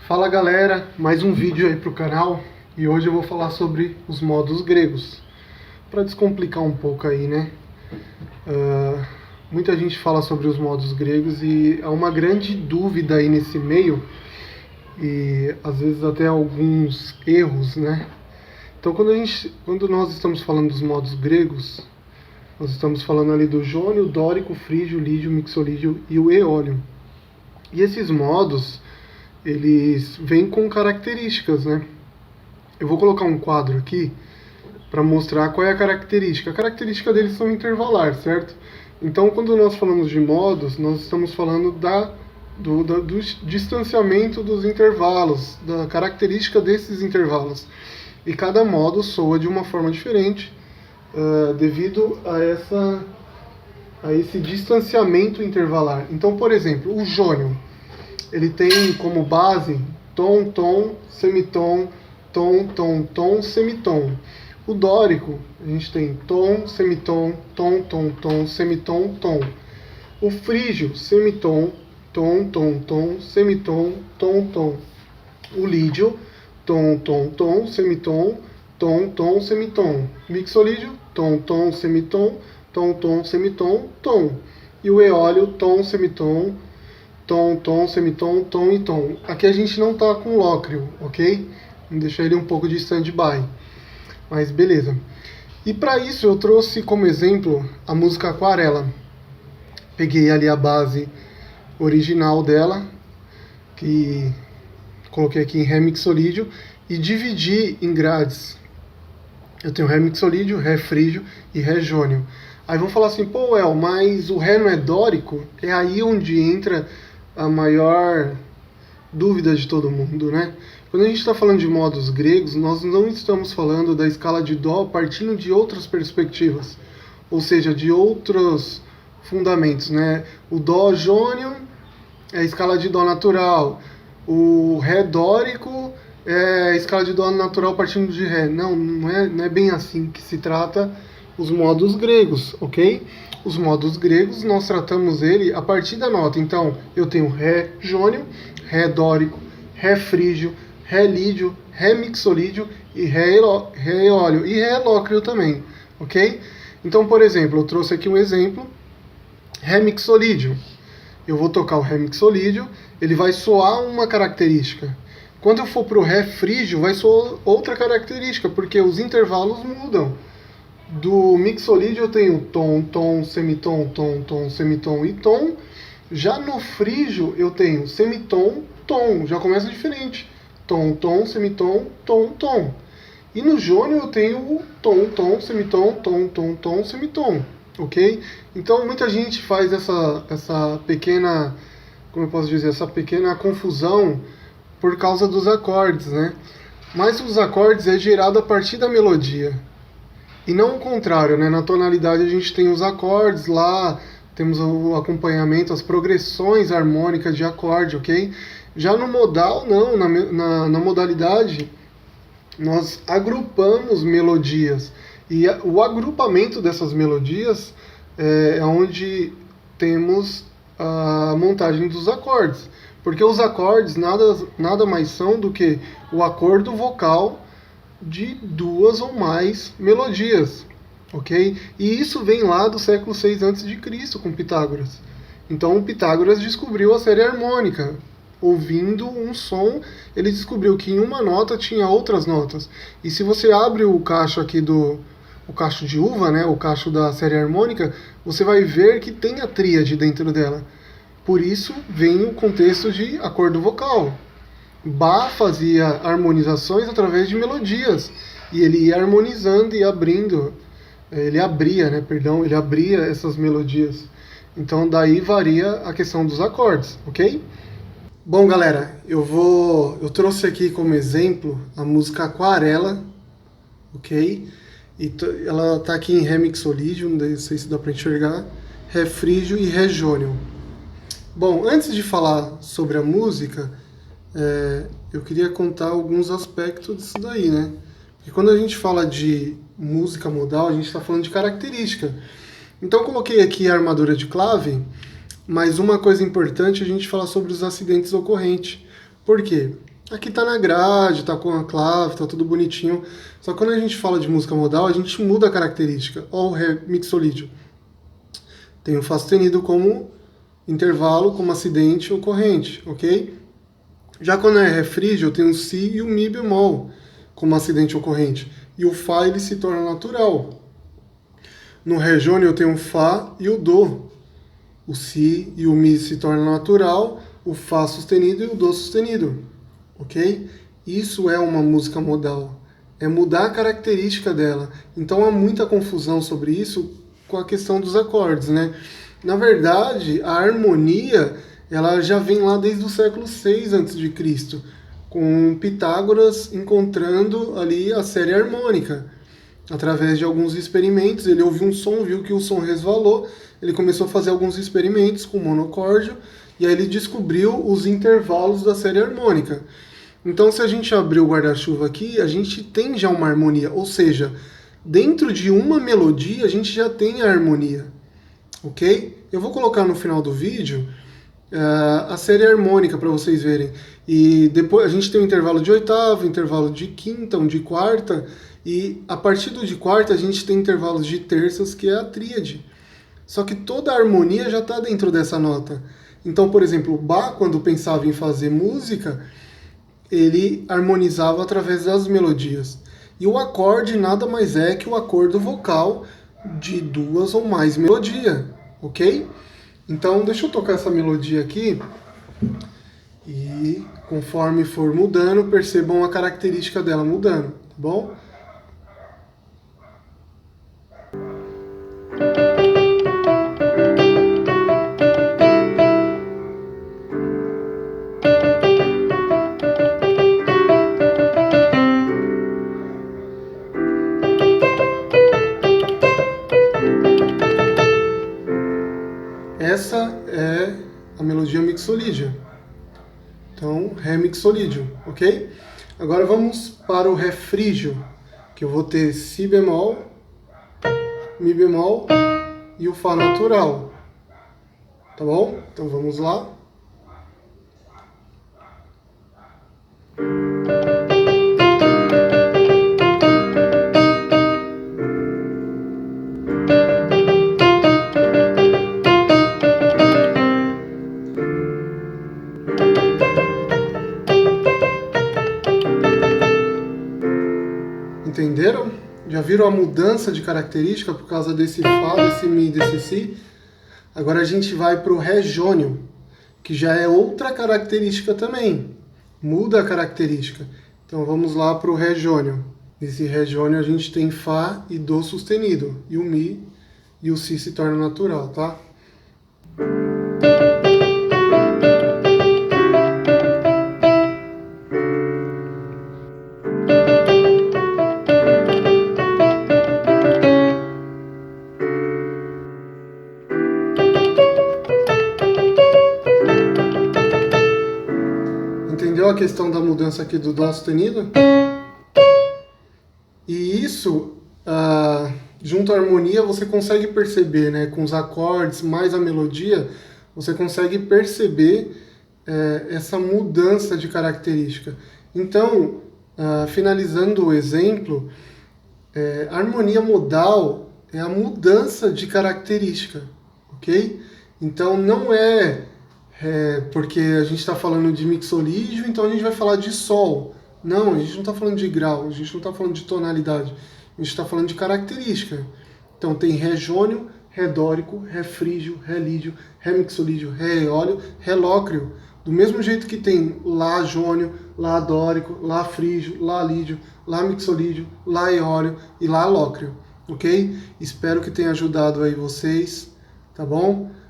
Fala galera, mais um vídeo aí pro canal e hoje eu vou falar sobre os modos gregos. Para descomplicar um pouco aí, né? Muita gente fala sobre os modos gregos e há uma grande dúvida aí nesse meio e às vezes até alguns erros, né? Então quando nós estamos falando dos modos gregos, nós estamos falando ali do jônio, dórico, frígio, lídio, mixolídio e o eólio. E esses modos, eles vêm com características, né? Eu vou colocar um quadro aqui para mostrar qual é a característica. A característica deles são intervalar, certo? Então, quando nós falamos de modos, nós estamos falando do distanciamento dos intervalos, da característica desses intervalos. E cada modo soa de uma forma diferente devido a esse distanciamento intervalar. Então, por exemplo, o jônio, ele tem como base tom, tom, semitom, tom, tom, tom, semitom. O dórico, a gente tem tom, semitom, tom, tom, tom, semitom, tom. O frígio, semitom, tom, tom, tom, semitom, tom, tom. O lídio, tom, tom, tom, semitom, tom, tom, semitom. Mixolídio, tom, tom, semitom, tom, tom, semitom, tom. E o eólio, tom, semitom, tom, tom, semitom, tom e tom. Aqui a gente não está com lócrio, ok? Vamos deixar ele um pouco de stand-by. Mas beleza. E para isso eu trouxe como exemplo a música Aquarela. Peguei ali a base original dela, que coloquei aqui em Ré mixolídio, e dividi em grades. Eu tenho Ré mixolídio, Ré frígio e Ré jônio. Aí vão falar assim, pô, El, mas o Ré não é dórico? É aí onde entra a maior dúvida de todo mundo, né? Quando a gente está falando de modos gregos, nós não estamos falando da escala de Dó partindo de outras perspectivas, ou seja, de outros fundamentos, né? O Dó jônio é a escala de Dó natural, o Ré dórico é a escala de Dó natural partindo de Ré. Não é bem assim que se trata os modos gregos, ok? Os modos gregos, nós tratamos ele a partir da nota. Então, eu tenho Ré jônio, Ré dórico, Ré frígio, Ré lídio, Ré mixolídio e Ré eólio e Ré lócrio também, ok? Então, por exemplo, eu trouxe aqui um exemplo, Ré mixolídio. Eu vou tocar o Ré mixolídio, ele vai soar uma característica. Quando eu for para o Ré frígio, vai soar outra característica, porque os intervalos mudam. Do mixolídio eu tenho tom, tom, semitom, tom, tom, semitom e tom. Já no frígio eu tenho semitom, tom, já começa diferente. Tom, tom, semitom, tom, tom. E no jônio eu tenho o tom, tom, semitom, tom, tom, tom, semitom, ok? Então muita gente faz essa pequena, como eu posso dizer, essa pequena confusão por causa dos acordes, né? Mas os acordes é gerado a partir da melodia. E não o contrário, né? Na tonalidade a gente tem os acordes lá, temos o acompanhamento, as progressões harmônicas de acorde, ok? Já no modal, não, na modalidade, nós agrupamos melodias. E o agrupamento dessas melodias é onde temos a montagem dos acordes. Porque os acordes nada mais são do que o acordo vocal de duas ou mais melodias, ok? E isso vem lá do século 6 a.C., com Pitágoras. Então o Pitágoras descobriu a série harmônica. Ouvindo um som, ele descobriu que em uma nota tinha outras notas. E se você abre o cacho aqui o cacho de uva, né, o cacho da série harmônica, você vai ver que tem a tríade dentro dela. Por isso vem o contexto de acordo vocal. Bach fazia harmonizações através de melodias, e ele ia harmonizando e abrindo, ele abria essas melodias. Então daí varia a questão dos acordes, ok? Bom galera, eu trouxe aqui como exemplo a música Aquarela, ok? E ela está aqui em Ré mixolídio, não sei se dá para enxergar, Ré frígio e Ré jônio. Bom, antes de falar sobre a música, eu queria contar alguns aspectos disso daí, né? Porque quando a gente fala de música modal, a gente está falando de característica. Então eu coloquei aqui a armadura de clave, mas uma coisa importante é a gente falar sobre os acidentes ocorrentes. Por quê? Aqui tá na grade, tá com a clave, tá tudo bonitinho. Só que quando a gente fala de música modal, a gente muda a característica. Ó o Ré mixolídio. Tem o Fá sustenido como intervalo, como acidente ou corrente, ok? Já quando é Ré frígio, eu tenho o Si e o Mi bemol como acidente ou corrente. E o Fá ele se torna natural. No Ré jônio eu tenho o Fá e o Dó. O Si e o Mi se tornam natural, o Fá sustenido e o Dó sustenido. Ok? Isso é uma música modal. É mudar a característica dela. Então há muita confusão sobre isso com a questão dos acordes, né? Na verdade, a harmonia ela já vem lá desde o século 6 a.C., com Pitágoras encontrando ali a série harmônica. Através de alguns experimentos, ele ouviu um som, viu que o som resvalou, ele começou a fazer alguns experimentos com monocórdio, e aí ele descobriu os intervalos da série harmônica. Então, se a gente abrir o guarda-chuva aqui, a gente tem já uma harmonia, ou seja, dentro de uma melodia a gente já tem a harmonia, ok? Eu vou colocar no final do vídeo a série harmônica para vocês verem. E depois a gente tem um intervalo de oitava, intervalo de quinta, um de quarta, e a partir do de quarta a gente tem intervalos de terças, que é a tríade. Só que toda a harmonia já está dentro dessa nota. Então, por exemplo, o Bach, quando pensava em fazer música, ele harmonizava através das melodias. E o acorde nada mais é que o acordo vocal de duas ou mais melodias, ok? Então, deixa eu tocar essa melodia aqui e conforme for mudando, percebam a característica dela mudando, tá bom? Essa é a melodia mixolídia. Então, Ré mixolídio, ok? Agora vamos para o Ré frígio, que eu vou ter Si bemol, Mi bemol e o Fá natural. Tá bom? Então vamos lá. Entenderam? Já viram a mudança de característica por causa desse Fá, desse Mi e desse Si? Agora a gente vai para o Ré jônio, que já é outra característica também. Muda a característica. Então vamos lá para o Ré jônio. Nesse Ré jônio a gente tem Fá e Dó sustenido. E o Mi e o Si se torna natural, tá? Entendeu a questão da mudança aqui do Dó sustenido? E isso, junto à harmonia, você consegue perceber, né? Com os acordes mais a melodia, você consegue perceber essa mudança de característica. Então, finalizando o exemplo, a harmonia modal é a mudança de característica, ok? Então não porque a gente está falando de mixolídio, então a gente vai falar de sol. Não, a gente não está falando de grau, a gente não está falando de tonalidade, a gente está falando de característica. Então tem Ré jônio, Ré dórico, Ré frígio, Ré lídio, Ré mixolídio, Ré eólio, Ré lócreo. Do mesmo jeito que tem Lá jônio, Lá dórico, Lá frígio, Lá lídio, Lá mixolídio, Lá eólio e Lá lócreo, ok? Espero que tenha ajudado aí vocês, tá bom?